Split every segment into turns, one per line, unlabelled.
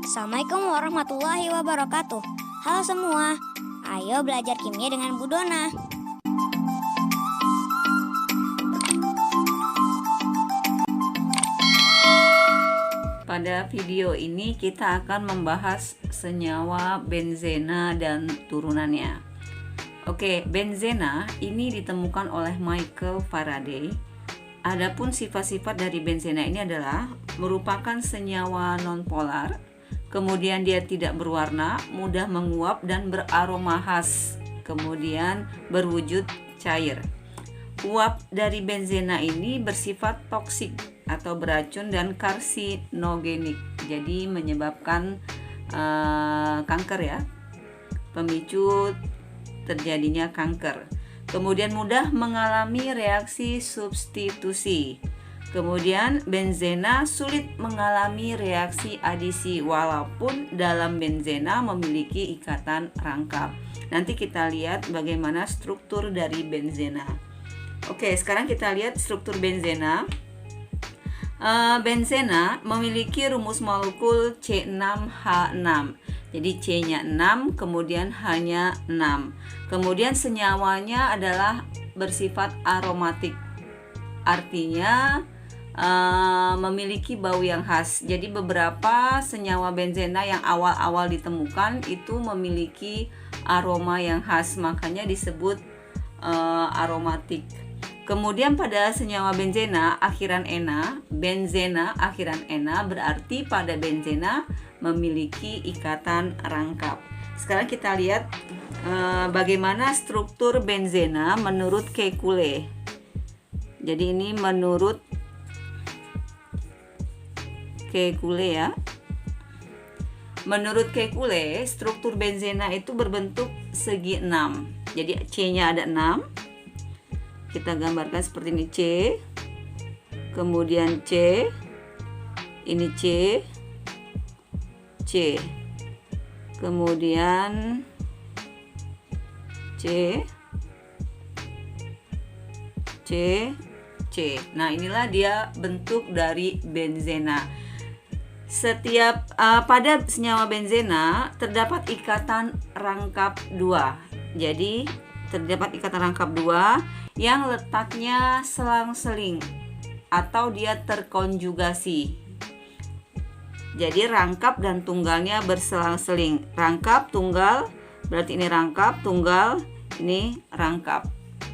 Assalamualaikum warahmatullahi wabarakatuh. Halo semua, ayo belajar kimia dengan Bu Dona.
Pada video ini kita akan membahas senyawa benzena dan turunannya. Oke, benzena ini ditemukan oleh Michael Faraday. Adapun sifat-sifat dari benzena ini adalah merupakan senyawa nonpolar, kemudian dia tidak berwarna, mudah menguap dan beraroma khas, kemudian berwujud cair. Uap dari benzena ini bersifat toksik atau beracun dan karsinogenik, jadi menyebabkan kanker ya, pemicu terjadinya kanker. Kemudian mudah mengalami reaksi substitusi. Kemudian benzena sulit mengalami reaksi adisi walaupun dalam benzena memiliki ikatan rangkap. Nanti kita lihat bagaimana struktur dari benzena. Oke, sekarang kita lihat struktur benzena. Benzena memiliki rumus molekul C6H6. Jadi C-nya 6, kemudian H-nya 6. Kemudian senyawanya adalah bersifat aromatik. Artinya memiliki bau yang khas. Jadi beberapa senyawa benzena yang awal-awal ditemukan itu memiliki aroma yang khas, makanya disebut aromatik. Kemudian pada senyawa benzena akhiran ena, benzena akhiran ena berarti pada benzena memiliki ikatan rangkap. Sekarang kita lihat bagaimana struktur benzena menurut Kekulé. Jadi ini menurut Kekulé ya. Menurut Kekulé, struktur benzena itu berbentuk segi 6. Jadi C-nya ada 6. Kita gambarkan seperti ini, C, kemudian C, ini C, C, kemudian C, C, C. Nah, inilah dia bentuk dari benzena. Setiap pada senyawa benzena terdapat ikatan rangkap 2. Jadi terdapat ikatan rangkap 2 yang letaknya selang-seling atau dia terkonjugasi. Jadi rangkap dan tunggalnya berselang-seling. Rangkap, tunggal, berarti ini rangkap, tunggal, ini rangkap.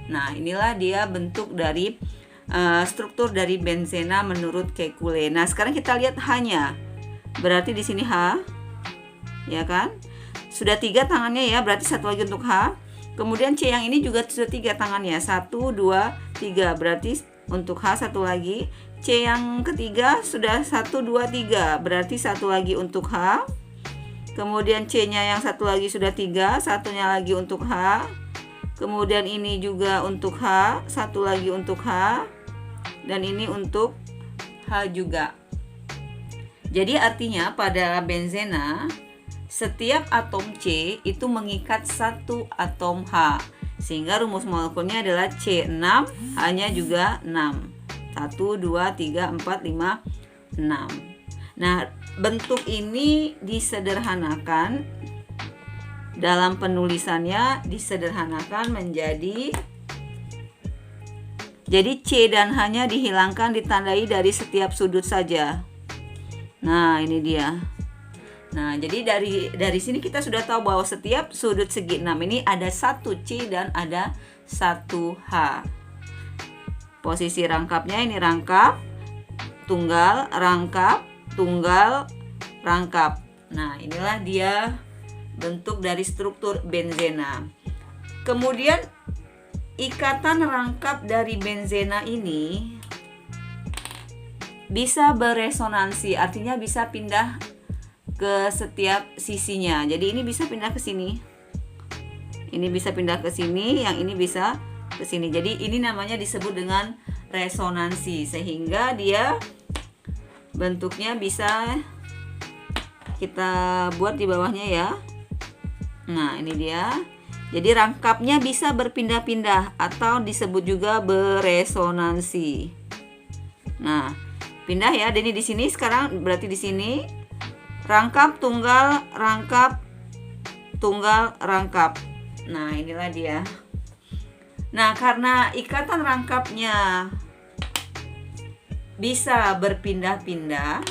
Nah, inilah dia bentuk dari struktur dari benzena menurut Kekulé. Nah, sekarang kita lihat H-nya. Berarti di sini H, ya kan? Sudah 3 tangannya ya, berarti satu lagi untuk H. Kemudian C yang ini juga sudah 3 tangannya, 1, 2, 3, berarti untuk H satu lagi. C yang ketiga sudah 1, 2, 3, berarti satu lagi untuk H. Kemudian C-nya yang satu lagi sudah 3, satunya lagi untuk H. Kemudian ini juga untuk H, satu lagi untuk H. Dan ini untuk H juga. Jadi artinya pada benzena setiap atom C itu mengikat satu atom H, sehingga rumus molekulnya adalah C6, H-nya juga 6. 1, 2, 3, 4, 5, 6. Nah, bentuk ini disederhanakan dalam penulisannya, disederhanakan menjadi, jadi C dan H-nya dihilangkan, ditandai dari setiap sudut saja. Nah, ini dia. Nah, jadi dari sini kita sudah tahu bahwa setiap sudut segi 6 ini ada 1 C dan ada 1 H. Posisi rangkapnya ini rangkap, tunggal, rangkap. Nah, inilah dia bentuk dari struktur benzena. Kemudian ikatan rangkap dari benzena ini bisa beresonansi, artinya bisa pindah ke setiap sisinya. Jadi ini bisa pindah ke sini. Ini bisa pindah ke sini, yang ini bisa ke sini. Jadi ini namanya disebut dengan resonansi, sehingga dia bentuknya bisa kita buat di bawahnya ya. Nah, ini dia. Jadi rangkapnya bisa berpindah-pindah atau disebut juga beresonansi. Nah, pindah ya. Dan ini di sini sekarang berarti di sini rangkap tunggal rangkap tunggal rangkap. Nah, inilah dia. Nah, karena ikatan rangkapnya bisa berpindah-pindah,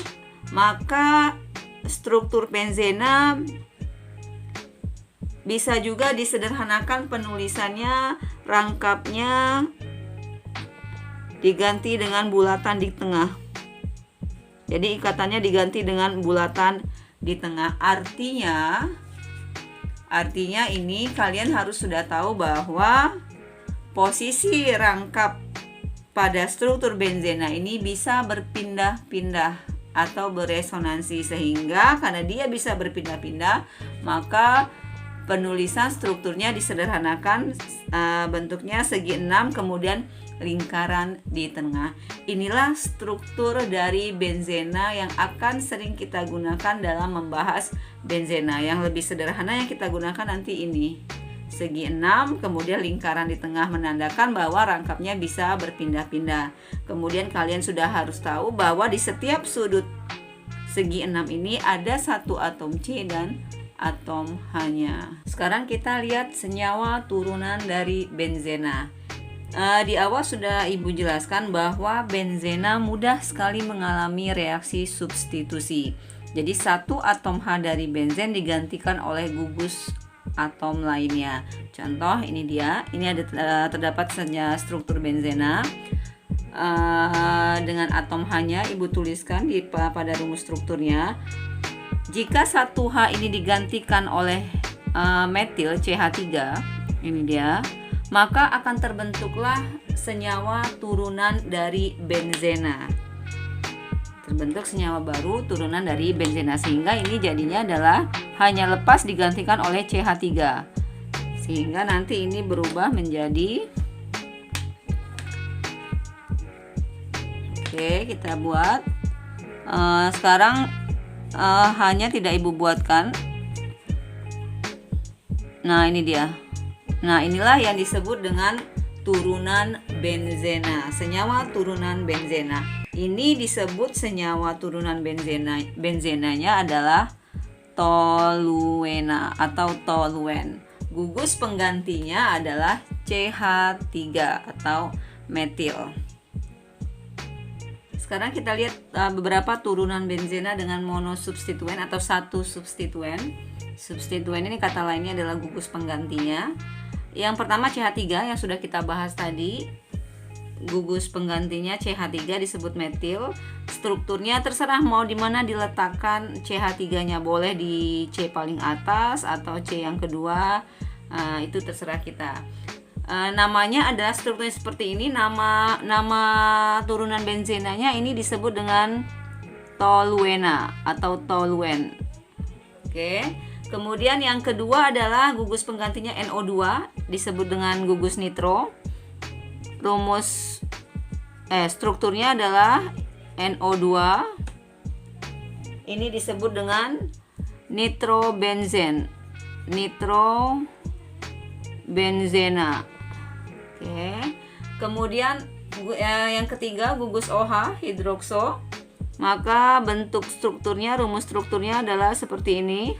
maka struktur benzena bisa juga disederhanakan penulisannya, rangkapnya diganti dengan bulatan di tengah. Jadi ikatannya diganti dengan bulatan di tengah. Artinya ini kalian harus sudah tahu bahwa posisi rangkap pada struktur benzena ini bisa berpindah-pindah atau beresonansi, sehingga karena dia bisa berpindah-pindah, maka penulisan strukturnya disederhanakan, bentuknya segi 6 kemudian lingkaran di tengah. Inilah struktur dari benzena yang akan sering kita gunakan dalam membahas benzena. Yang lebih sederhana yang kita gunakan nanti ini. Segi 6 kemudian lingkaran di tengah menandakan bahwa rangkapnya bisa berpindah-pindah. Kemudian kalian sudah harus tahu bahwa di setiap sudut segi 6 ini ada satu atom C dan atom H-nya. Sekarang kita lihat senyawa turunan dari benzena. Di awal sudah Ibu jelaskan bahwa benzena mudah sekali mengalami reaksi substitusi. Jadi satu atom H dari benzen digantikan oleh gugus atom lainnya. Contoh ini dia. Ini ada terdapat struktur benzena dengan atom H-nya. Ibu tuliskan pada rumus strukturnya. Jika satu H ini digantikan oleh metil CH3, ini dia, maka akan terbentuklah senyawa turunan dari benzena. Terbentuk senyawa baru turunan dari benzena, sehingga ini jadinya adalah hanya lepas digantikan oleh CH3. Sehingga nanti ini berubah menjadi, oke, kita buat. Sekarang hanya tidak Ibu buatkan. Nah, ini dia. Nah, inilah yang disebut dengan turunan benzena, senyawa turunan benzena. Ini disebut senyawa turunan benzenanya adalah toluena atau toluen. Gugus penggantinya adalah CH3 atau metil. Sekarang kita lihat beberapa turunan benzena dengan monosubstituen atau satu substituen. Substituen ini kata lainnya adalah gugus penggantinya. Yang pertama CH3 yang sudah kita bahas tadi. Gugus penggantinya CH3 disebut metil. Strukturnya terserah mau di mana diletakkan CH3-nya, boleh di C paling atas atau C yang kedua. Itu terserah kita. Namanya adalah strukturnya seperti ini. Nama turunan benzenanya ini disebut dengan toluena atau toluen. Oke. Kemudian yang kedua adalah gugus penggantinya NO2 disebut dengan gugus nitro. Strukturnya adalah NO2. Ini disebut dengan nitrobenzen. Nitrobenzena. Oke. Kemudian yang ketiga gugus OH hidrokso. Maka bentuk strukturnya, rumus strukturnya adalah seperti ini.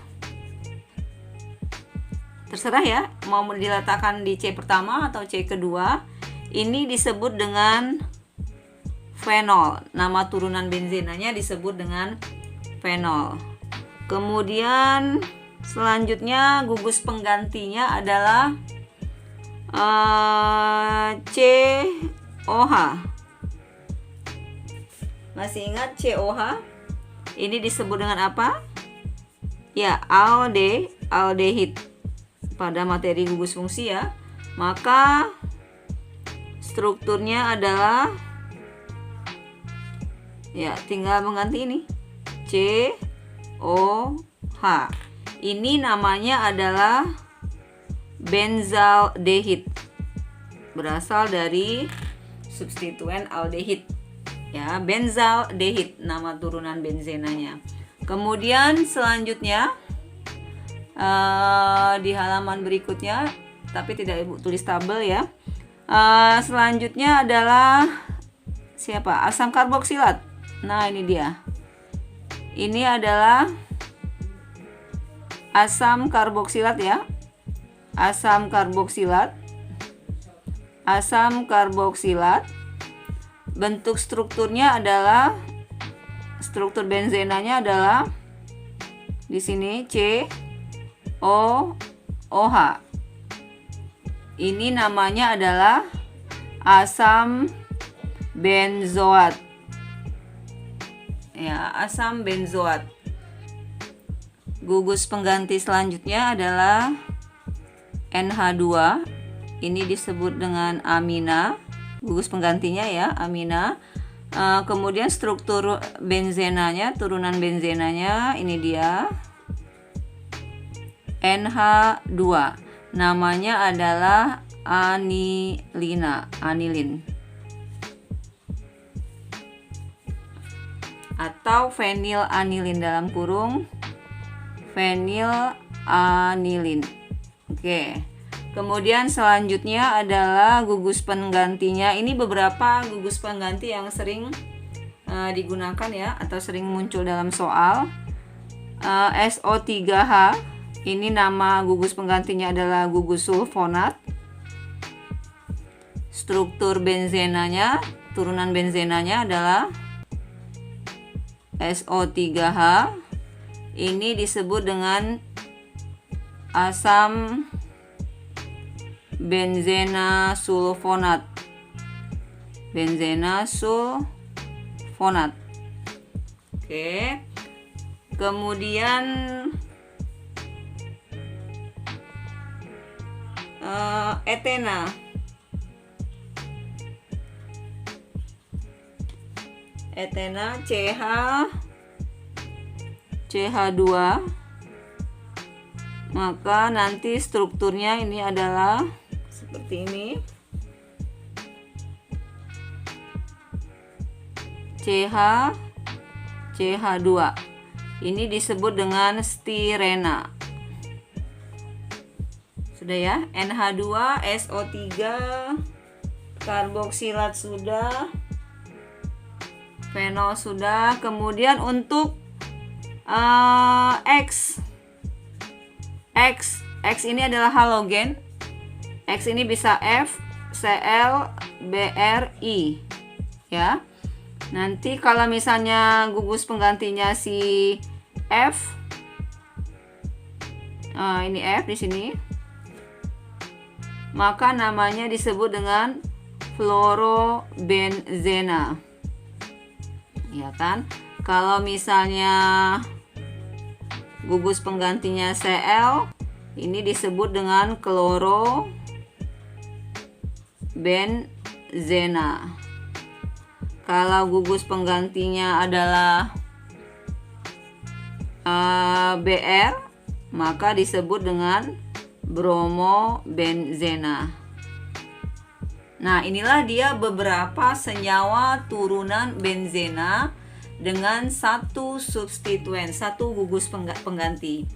Terserah ya, mau diletakkan di C pertama atau C kedua. Ini disebut dengan fenol. Nama turunan benzenanya disebut dengan fenol. Kemudian selanjutnya gugus penggantinya adalah COH. Masih ingat COH? Ini disebut dengan apa? Ya, aldehid. Pada materi gugus fungsi ya. Maka strukturnya adalah, ya tinggal mengganti ini COH. Ini namanya adalah benzaldehid, berasal dari substituen aldehid ya, benzaldehid nama turunan benzenanya. Kemudian selanjutnya di halaman berikutnya, tapi tidak Ibu tulis tabel ya. Selanjutnya adalah siapa? Asam karboksilat. Nah, ini dia. Ini adalah asam karboksilat ya. Asam karboksilat. Asam karboksilat. Bentuk strukturnya adalah, struktur benzenanya adalah di sini COOH. Ini namanya adalah asam benzoat. Ya, asam benzoat. Gugus pengganti selanjutnya adalah NH2. Ini disebut dengan amina. Gugus penggantinya ya, amina. Kemudian struktur benzenanya, turunan benzenanya ini dia NH2. Namanya adalah anilin atau fenilanilin dalam kurung fenilanilin. Oke. Kemudian selanjutnya adalah gugus penggantinya. Ini beberapa gugus pengganti yang sering digunakan ya, atau sering muncul dalam soal. SO3H. Ini nama gugus penggantinya adalah gugus sulfonat. Struktur benzenanya, turunan benzenanya adalah SO3H. Ini disebut dengan asam benzena sulfonat. Benzena sulfonat. Oke. Kemudian etena. Etena CH2. Maka nanti strukturnya ini adalah seperti ini. CH2. Ini disebut dengan stirena. Sudah ya, NH2, SO3, karboksilat sudah, fenol sudah. Kemudian untuk X ini adalah halogen. X ini bisa F, Cl, Bri ya. Nanti kalau misalnya gugus penggantinya si F, ini F di sini, maka namanya disebut dengan fluorobenzena. Ya kan? Kalau misalnya gugus penggantinya Cl, ini disebut dengan klorobenzena. Kalau gugus penggantinya adalah Br, maka disebut dengan bromobenzena. Nah, inilah dia beberapa senyawa turunan benzena dengan satu substituen, satu gugus pengganti.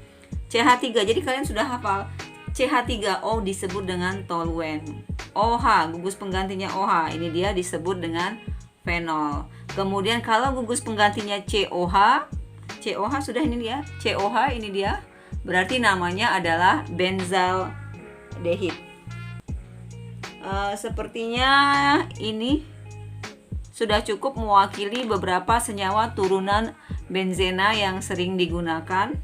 CH3, jadi kalian sudah hafal. CH3O disebut dengan toluen. OH, gugus penggantinya OH, ini dia disebut dengan fenol. Kemudian kalau gugus penggantinya COH sudah ini dia, COH ini dia, berarti namanya adalah benzaldehid. Sepertinya ini sudah cukup mewakili beberapa senyawa turunan benzena yang sering digunakan.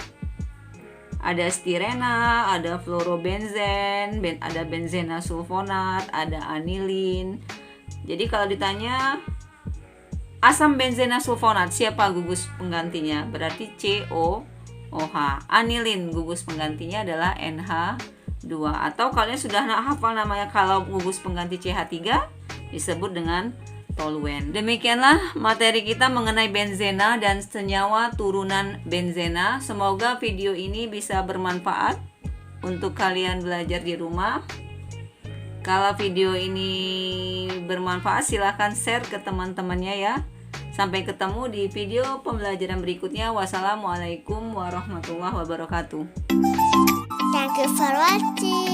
Ada stirena, ada fluorobenzen, ada benzena sulfonat, ada anilin. Jadi kalau ditanya asam benzena sulfonat siapa gugus penggantinya? Berarti COOH. Anilin gugus penggantinya adalah NH2. Atau kalian sudah hafal namanya kalau gugus pengganti CH3 disebut dengan toluen. Demikianlah materi kita mengenai benzena dan senyawa turunan benzena. Semoga video ini bisa bermanfaat untuk kalian belajar di rumah. Kalau video ini bermanfaat, silahkan share ke teman-temannya ya. Sampai ketemu di video pembelajaran berikutnya. Wassalamualaikum warahmatullahi wabarakatuh.
Thank you for watching.